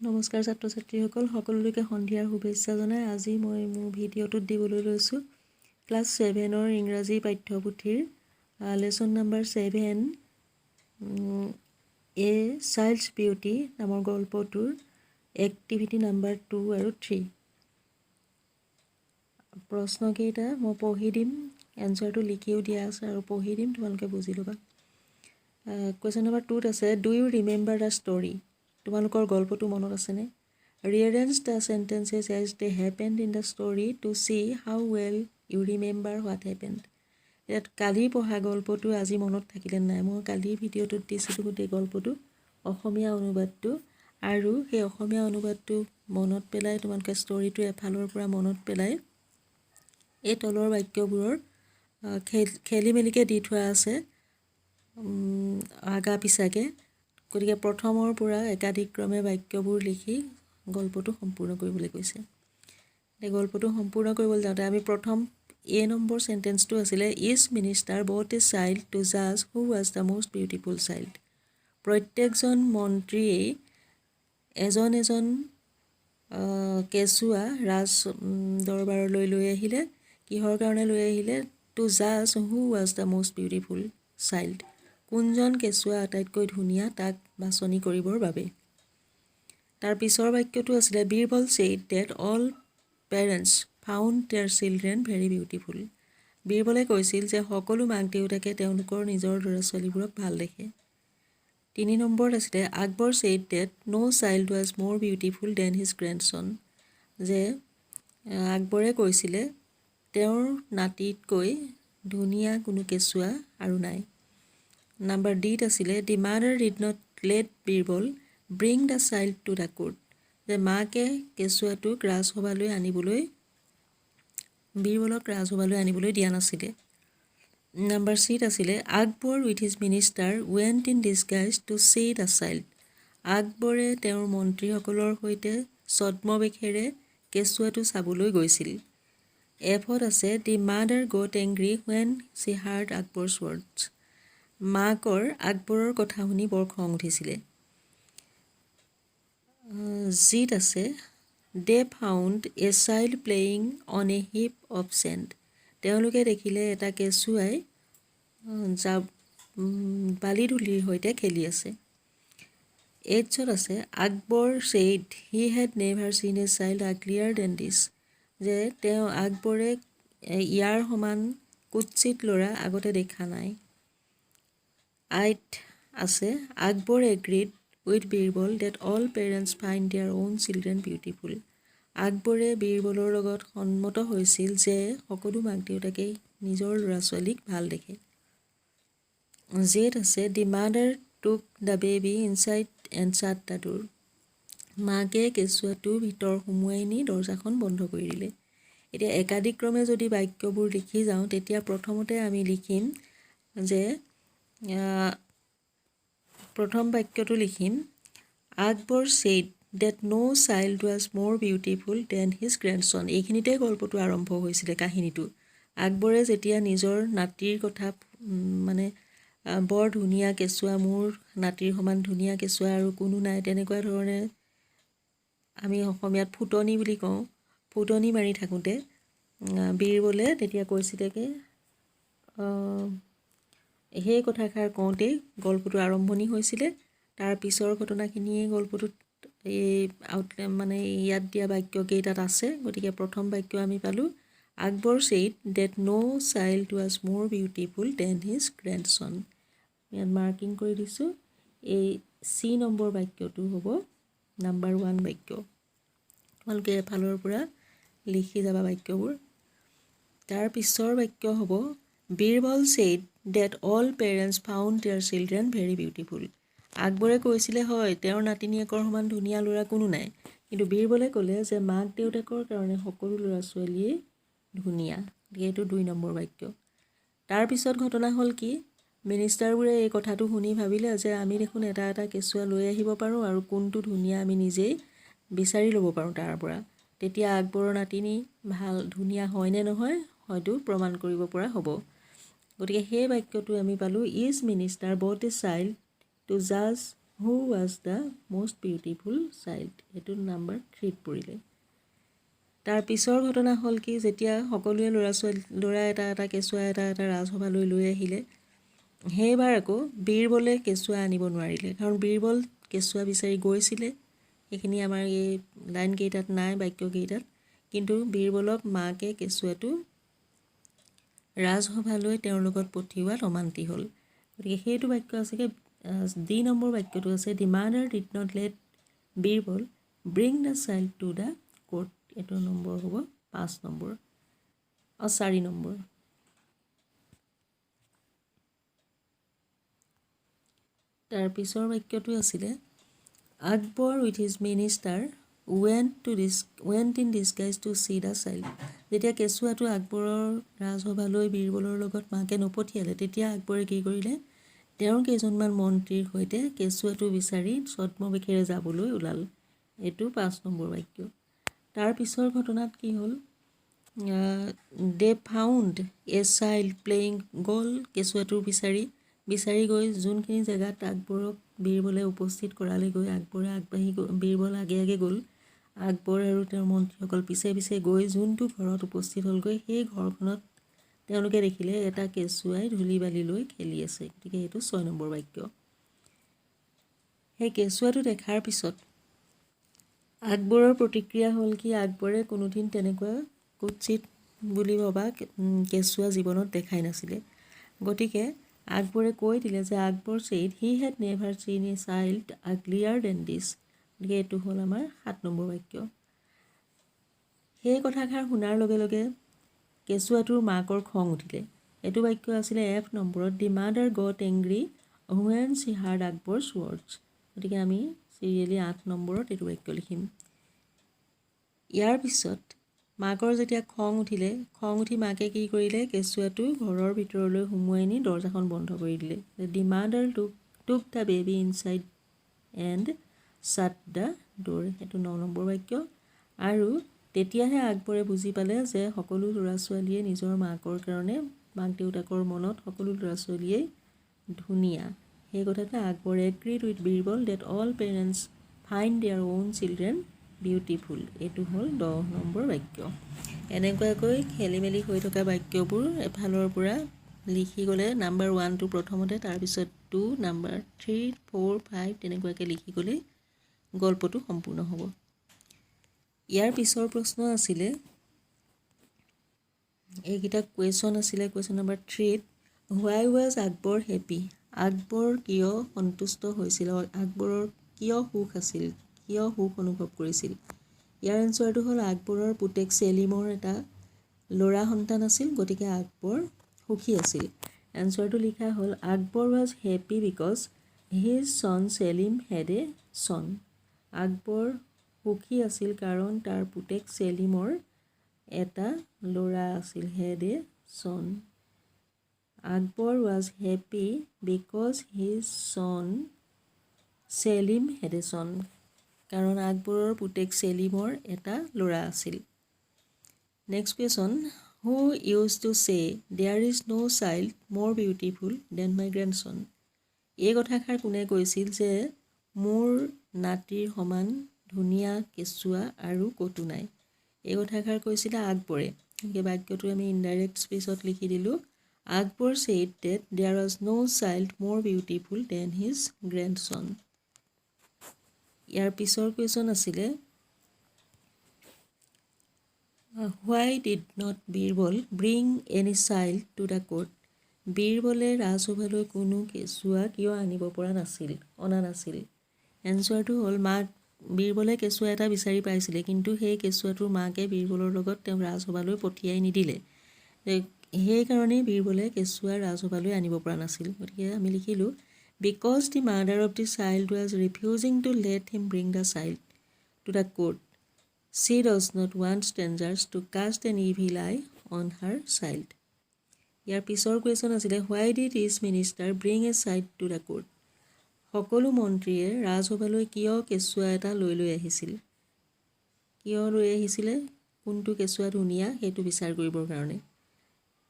নমস্কাৰ ছাত্ৰ ছাত্ৰীসকল, সকলোকে সন্ধিয়াৰ শুভেচ্ছা জনাই আজি মই মোৰ ভিডিঅ'টোত দিবলৈ লৈছোঁ ক্লাছ 7ৰ ইংৰাজী পাঠ্যপুথিৰ লেচন নাম্বাৰ 7 এ চাইল্ডছ বিউটি নামৰ গল্পটোৰ এক্টিভিটি নাম্বাৰ 2 আৰু 3 প্ৰশ্নকেইটা মই পঢ়ি দিম, এনচাৰটো লিখিও দিয়া আছে আৰু পঢ়ি দিম, তোমালোকে বুজি ল'বা। কুৱেশ্যন নাম্বাৰ 2ত আছে, do you remember the story? তোমালোকৰ গল্পটো মনত আছেনে? Rearrange the sentences as they happened in the story to see how well you remember what happened. ইয়াত কালি পঢ়া গল্পটো আজি মনত থাকিলে নাই? মই কালি ভিডিঅ'টোত দিছিলোঁ গোটেই গল্পটো, অসমীয়া অনুবাদটো, আৰু সেই অসমীয়া অনুবাদটো মনত পেলাই তোমালোকে ষ্টৰীটো এফালৰ পৰা মনত পেলাই এই তলৰ বাক্যবোৰৰ খেলি মেলিকৈ দি থোৱা আছে আগা পিছাকৈ। গতিকে প্ৰথমৰ পৰা একাধিক্ৰমে বাক্যবোৰ লিখি গল্পটো সম্পূৰ্ণ কৰিবলৈ কৈছে। এই গল্পটো সম্পূৰ্ণ কৰিবলৈ যাওঁতে আমি প্ৰথম এ নম্বৰ চেণ্টেন্সটো আছিলে, ইচ minister bought a child two জাজ who was the most beautiful child. প্ৰত্যেকজন মন্ত্ৰীয়েই এজন কেঁচুৱা ৰাজ দৰবাৰলৈ লৈ আহিলে। কিহৰ কাৰণে লৈ আহিলে? টু জাজ who was the most beautiful child. কোনজন কেঁচুৱা আটাইতকৈ ধুনীয়া তাক বাছনি কৰিবৰ বাবে। তাৰ পিছৰ বাক্যটো আছিলে, Birbal said that all parents found their children very beautiful. বীৰবলে কৈছিল যে সকলো মাক দেউতাকে তেওঁলোকৰ নিজৰ ল'ৰা ছোৱালীবোৰক ভাল দেখে। 3 নম্বৰত আছিলে, Akbar said that no' child was more beautiful than his grandson. যে আকবৰে কৈছিলে তেওঁৰ নাতিতকৈ ধুনীয়া কোনো কেঁচুৱা আৰু নাই। নাম্বাৰ ডিত আছিলে, the mother did not let Birbal bring the child to the court. যে মাকে কেঁচুৱাটোক বীৰবলক ৰাজসভালৈ আনিবলৈ দিয়া নাছিলে। নাম্বাৰ চিত আছিলে, Akbar with his minister went in disguise to see the child. আকবৰে তেওঁৰ মন্ত্ৰীসকলৰ সৈতে ছদ্মবেশেৰে কেঁচুৱাটো চাবলৈ গৈছিল। এফত আছে, the mother got angry when she heard Akbar's words. মাকৰ আকবৰৰ কথা শুনি বৰ খং উঠিছিলে। জিত আছে, they found a child playing on a heap of sand. তেওঁলোকে দেখিলে এটা কেঁচুৱাই বালি ধূলিৰ সৈতে খেলি আছে। 8ত আছে, Akbar said he had never চিন এ চাইল্ড আগলিয়াৰ দেন দিছ। যে আকবৰে ইয়াৰ সমান কুৎসিত ল'ৰা আগতে দেখা নাই। 8 আছে, Akbar agreed with Birbal that all parents find their own children beautiful. আকবৰে বীৰবলৰ লগত সন্মত হৈছিল যে সকলো মাক দেউতাকেই নিজৰ ল'ৰা ছোৱালীক ভাল দেখে। জেত আছে, the mother took the baby inside and shut the door. মাকে কেঁচুৱাটো ভিতৰ সুমুৱাই নি দৰজাখন বন্ধ কৰি দিলে। এতিয়া একাধিক্ৰমে যদি বাক্যবোৰ লিখি যাওঁ তেতিয়া প্ৰথমতে আমি লিখিম যে প্ৰথম বাক্যটো লিখিম, Akbar said that no' child was more beautiful than his grandson. এইখিনিতে গল্পটো আৰম্ভ হৈছিলে, কাহিনীটো। আকবৰে যেতিয়া নিজৰ নাতিৰ কথা বৰ ধুনীয়া কেঁচুৱা, মোৰ নাতিৰ সমান ধুনীয়া কেঁচুৱা আৰু কোনো নাই, তেনেকুৱা ধৰণে আমি অসমীয়াত ফুটনি বুলি কওঁ, ফুটনি মাৰি থাকোঁতে বীৰবলে তেতিয়া কৈছিলেগৈ, সেই কথাষাৰ কওঁতেই গল্পটো আৰম্ভণি হৈছিলে। তাৰ পিছৰ ঘটনাখিনিয়ে গল্পটোত ইয়াত দিয়া বাক্যকেইটাত আছে। গতিকে প্ৰথম বাক্য আমি পালোঁ, Akbar said that no' child was more beautiful than his grandson. ইয়াত মাৰ্কিং কৰি দিছোঁ। এই চি নম্বৰ বাক্যটো হ'ব নাম্বাৰ 1 বাক্য। তোমালোকে এফালৰ পৰা লিখি যাবা বাক্যবোৰ। তাৰ পিছৰ বাক্য হ'ব, Birbal said that all parents found their children very beautiful. আকবৰে কৈছিলে হয় তেওঁৰ নাতিনীয়েকৰ সমান ধুনীয়া ল'ৰা কোনো নাই, কিন্তু বীৰবলে ক'লে যে মাক দেউতাকৰ কাৰণে সকলো ল'ৰা ছোৱালীয়েই ধুনীয়া। এইটো 2 নম্বৰ বাক্য। তাৰপিছত ঘটনা হ'ল কি, মিনিষ্টাৰবোৰে এই কথাটো শুনি ভাবিলে যে আমি দেখোন এটা কেঁচুৱা লৈ আহিব পাৰোঁ আৰু কোনটো ধুনীয়া আমি নিজেই বিচাৰি ল'ব পাৰোঁ তাৰ পৰা। তেতিয়া আকবৰৰ নাতিনী ধুনীয়া হয় নে নহয় হয়তো প্ৰমাণ কৰিব পৰা হ'ব। গতিকে সেই বাক্যটো আমি পালোঁ, is minister bought a child two জাজ who was the most beautiful child, এইটো নাম্বাৰ 3 পৰিলে। তাৰ পিছৰ ঘটনা হ'ল কি, যেতিয়া সকলোৱে ল'ৰা এটা এটা কেঁচুৱা এটা এটা ৰাজসভালৈ লৈ আহিলে, সেইবাৰ আকৌ বীৰবলে কেঁচুৱা আনিব নোৱাৰিলে, কাৰণ বীৰবল কেঁচুৱা বিচাৰি গৈছিলে। সেইখিনি আমাৰ এই লাইনকেইটাত নাই, বাক্যকেইটাত। কিন্তু বীৰবলক মাকে কেঁচুৱাটো ৰাজসভালৈ তেওঁৰ লগত পঠিওৱাত অমান্তি হ'ল। গতিকে সেইটো বাক্য আছেগৈ ডি নম্বৰ বাক্যটো আছে, the mother did not let Birbal bring the child to the court. এইটো নম্বৰ হ'ব 5 নম্বৰ 4 নম্বৰ। তাৰ পিছৰ বাক্যটো আছিলে, Akbar with his minister went in disguise to see the child. যেতিয়া কেঁচুৱাটো আকবৰৰ ৰাজসভালৈ বীৰবলৰ লগত মাকে নপঠিয়ালে, তেতিয়া আকবৰে কি কৰিলে, তেওঁৰ কেইজনমান মন্ত্ৰীৰ সৈতে কেঁচুৱাটো বিচাৰি ছদ্মবেশেৰে যাবলৈ ওলাল। এইটো 5 নম্বৰ বাক্য। তাৰ পিছৰ ঘটনাত কি হ'ল, দে ফাউণ্ড এ চাইল্ড প্লেয়িং, গ'ল কেঁচুৱাটোৰ বিচাৰি গৈ যোনখিনি জেগাত আকবৰক বীৰবলে উপস্থিত কৰালে গৈ আকবৰে বীৰবল আগে আগে গ'ল, আকবৰ আৰু তেওঁৰ মন্ত্ৰীসকল পিছে পিছে গৈ যোনটো ঘৰত উপস্থিত হ'লগৈ, সেই ঘৰখনত তেওঁলোকে দেখিলে এটা কেঁচুৱাই ধূলি বালি লৈ খেলি আছে। গতিকে এইটো 6 নম্বৰ বাক্য। সেই কেঁচুৱাটো দেখাৰ পিছত আকবৰৰ প্ৰতিক্ৰিয়া হ'ল কি, আকবৰে কোনোদিন তেনেকুৱা কুৎসিত বুলি ভবা কেঁচুৱা জীৱনত দেখাই নাছিলে। গতিকে আকবৰে কৈ দিলে যে Akbar said he had never চিন এ চাইল্ড আগলিয়াৰ দেন দিছ। গতিকে এইটো হ'ল আমাৰ 7 নম্বৰ বাক্য। সেই কথাষাৰ শুনাৰ লগে লগে কেঁচুৱাটোৰ মাকৰ খং উঠিলে। এইটো বাক্য আছিলে F নম্বৰত, the mother got angry when she heard Akbar's words. গতিকে আমি চিৰিয়েলি 8 নম্বৰত এইটো বাক্য লিখিম। ইয়াৰ পিছত মাকৰ যেতিয়া খং উঠি মাকে কি কৰিলে, কেঁচুৱাটো ঘৰৰ ভিতৰলৈ সুমুৱাই নি দৰজাখন বন্ধ কৰি দিলে। The mother took the baby inside and shut the door. সেইটো 9 নম্বৰ বাক্য। আৰু তেতিয়াহে আকবৰে বুজি পালে যে সকলো ল'ৰা ছোৱালীয়ে নিজৰ মাকৰ কাৰণে, মাক দেউতাকৰ মনত সকলো ল'ৰা ছোৱালীয়েই ধুনীয়া। সেই কথাতে Akbar agreed with Birbal that all parents find their own children beautiful. এইটো হ'ল 10 নম্বৰ বাক্য। এনেকুৱাকৈ খেলি মেলি হৈ থকা বাক্যবোৰ এফালৰ পৰা লিখি গ'লে নাম্বাৰ 1টো প্ৰথমতে, তাৰপিছত 2, নাম্বাৰ 3, 4, 5 তেনেকুৱাকৈ লিখি গ'লেই গল্পটো সম্পূৰ্ণ হ'ব। ইয়াৰ পিছৰ প্ৰশ্ন আছিলে, এইকেইটা কুৱেশ্যন আছিলে। কুৱেশ্যন নম্বৰ 3ত, why was Akbar happy? Akbar কিয় সন্তুষ্ট হৈছিল? আকবৰৰ কিয় সুখ আছিল, কিয় সুখ অনুভৱ কৰিছিল? ইয়াৰ এনচাৰটো হ'ল, আকবৰৰ পুতেক ছেলিমৰ এটা ল'ৰা সন্তান আছিল, গতিকে আকবৰ সুখী আছিল। এনচাৰটো লিখা হ'ল, Akbar was happy because his son Salim had a son. Akbar সুখী আছিল কাৰণ তাৰ পুতেক ছেলিমৰ এটা ল'ৰা আছিল, had a son. Akbar was happy because his son Salim had a son, কাৰণ আকবৰৰ পুতেক ছেলিমৰ এটা ল'ৰা আছিল। Next question, who used to say there is no' child more beautiful than my grandson? এই কথাষাৰ কোনে কৈছিল যে মোৰ নাতিৰ সমান ধুনীয়া কেঁচুৱা আৰু ক'তো নাই? এই কথাষাৰ কৈছিলে আকবৰে। গতিকে বাক্যটো আমি ইনডাইৰেক্ট স্পেচত লিখি দিলোঁ, Akbar said that there was no' child more beautiful than his grandson. ইয়াৰ পিছৰ কুৱেশ্যন আছিলে, why did not Birbal bring any child to the court? বীৰবলে ৰাজসভালৈ কোনো কেঁচুৱা কিয় অনা নাছিল? এনচাৰটো হ'ল, বীৰবলে কেঁচুৱা এটা বিচাৰি পাইছিলে, কিন্তু সেই কেঁচুৱাটোৰ মাকে বীৰবলৰ লগত তেওঁক ৰাজসভালৈ পঠিয়াই নিদিলে। সেইকাৰণেই বীৰবলে কেঁচুৱা ৰাজসভালৈ আনিব পৰা নাছিল। গতিকে আমি লিখিলোঁ, because the mother of the child was refusing to let him bring the child to the court, she does not want strangers to cast an evil eye on her child. ইয়াৰ পিছৰ কুৱেশ্যন আছিলে, why did his minister bring a child to the court? সকলো মন্ত্ৰীয়ে ৰাজসভালৈ কিয় কেঁচুৱা এটা লৈ আহিছিল? কিয় লৈ আহিছিলে? কোনটো কেঁচুৱা ধুনীয়া সেইটো বিচাৰ কৰিবৰ কাৰণে।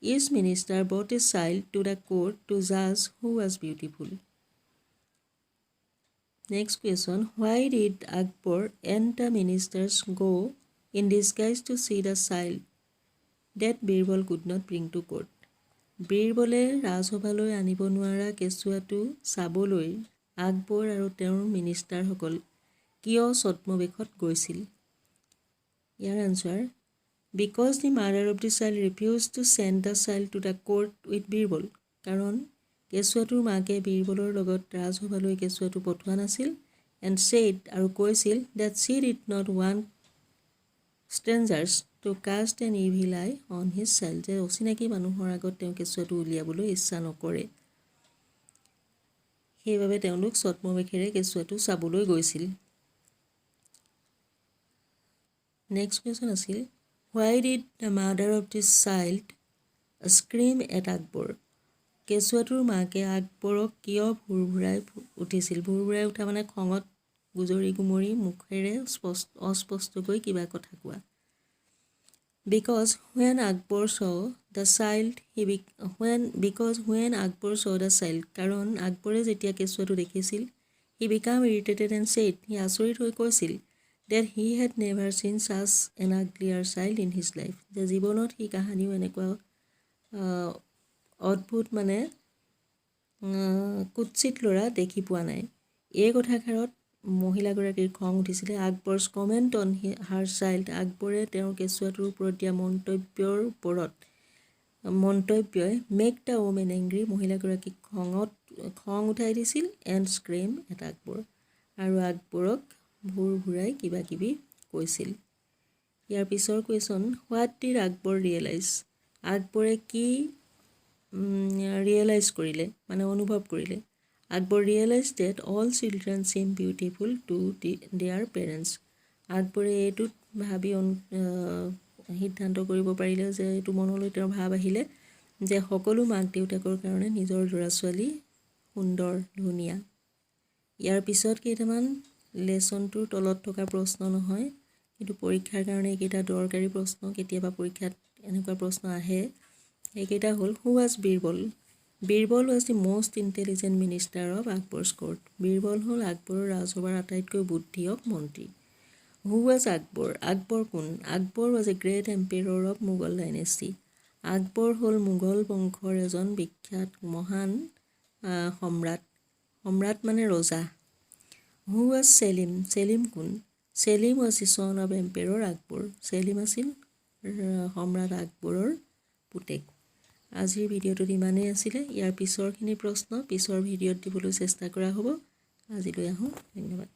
His minister bought a child to the court to জাজ who was beautiful? Next question. Why did Akbar and the ministers go in disguise to see the child that Birbal could not bring to court? বীৰবলে ৰাজসভালৈ আনিব নোৱাৰা কেঁচুৱাটো চাবলৈ আকবৰ আৰু তেওঁৰ মিনিষ্টাৰসকল কিয় ছদ্মবেশত গৈছিল? ইয়াৰ answer, because the mother of the child refuse to send the child to the court with Birbal. কাৰণ কেঁচুৱাটোৰ মাকে বীৰবলৰ লগত ৰাজসভালৈ কেঁচুৱাটো পঠোৱা নাছিল। এণ্ড ছেইড আৰু কৈছিল that she did not want strangers to cast an evil eye on his child, যে অচিনাকি মানুহৰ আগত তেওঁ কেঁচুৱাটো উলিয়াবলৈ ইচ্ছা নকৰে, সেইবাবে তেওঁলোক ছদ্মবেশেৰে কেঁচুৱাটো চাবলৈ গৈছিল। নেক্সট কুৱেশ্যন আছিল, why did the mother of this child scream at Akbar? কেঁচুৱাটোৰ মাকে আকবৰক কিয় ভুৰভুৰাই উঠিছিল? ভুৰভুৰাই উঠা মানে খঙত গুজৰি গুমৰি মুখেৰে অস্পষ্টকৈ কিবা কথা কোৱা। Because when Akbar saw the child, when Akbar saw the child, কাৰণ আকবৰে যেতিয়া কেঁচুৱাটো দেখিছিল, he became irritated and said, সি আচৰিত হৈ কৈছিল, that he had never seen such an uglier child in his life, যে জীৱনত সি কাহানিও এনেকুৱা অদ্ভুত মানে কুৎসিত ল'ৰা দেখি পোৱা নাই। এই কথাষাৰত মহিলাগৰাকীৰ খং উঠিছিলে। আকবৰছ কমেণ্ট অন হাৰ চাইল্ড, আকবৰে তেওঁৰ কেঁচুৱাটোৰ ওপৰত দিয়া মন্তব্যই মেক দ্য ওমেন এংগ্ৰি, মহিলাগৰাকীক খং উঠাই দিছিল। এণ্ড স্ক্ৰীম এট আকবৰ, আৰু আকবৰক ভুৰভুৰাই কিবা কিবি কৈছিল। ইয়াৰ পিছৰ question, what did Akbar realise? আকবৰে কি ৰিয়েলাইজ কৰিলে মানে অনুভৱ কৰিলে? Akbar realise that all children seem beautiful to their parents. আকবৰে এইটোত ভাবি সিদ্ধান্ত কৰিব পাৰিলে, যে এইটো মনলৈ তেওঁৰ ভাৱ আহিলে যে সকলো মাক দেউতাকৰ কাৰণে নিজৰ ল'ৰা ছোৱালী সুন্দৰ ধুনীয়া। ইয়াৰ পিছত কেইটামান লেচনটোৰ তলত থকা প্ৰশ্ন নহয়, কিন্তু পৰীক্ষাৰ কাৰণে এইকেইটা দৰকাৰী প্ৰশ্ন, কেতিয়াবা পৰীক্ষাত এনেকুৱা প্ৰশ্ন আহে। এইকেইটা হ'ল, who was Birbal? Birbal was the most intelligent minister of Akbar's court. Birbal হ'ল আকবৰৰ ৰাজসভাৰ আটাইতকৈ বুদ্ধিয়ক মন্ত্ৰী। Who was Akbar? আকবৰ কোন? Akbar was a great emperor of Mughal dynasty. Akbar হ'ল মোগল বংশৰ এজন বিখ্যাত মহান সম্ৰাট। সম্ৰাট মানে ৰজা। Who was Salim? ছেলিম কোন? Salim was the son of emperor Akbar. Salim আছিল সম্ৰাট আকবৰৰ পুতেক। আজিৰ ভিডিঅ'টোত ইমানেই আছিলে। ইয়াৰ পিছৰখিনি প্ৰশ্ন পিছৰ ভিডিঅ'ত দিবলৈ চেষ্টা কৰা হ'ব। আজিলৈ আহোঁ, ধন্যবাদ।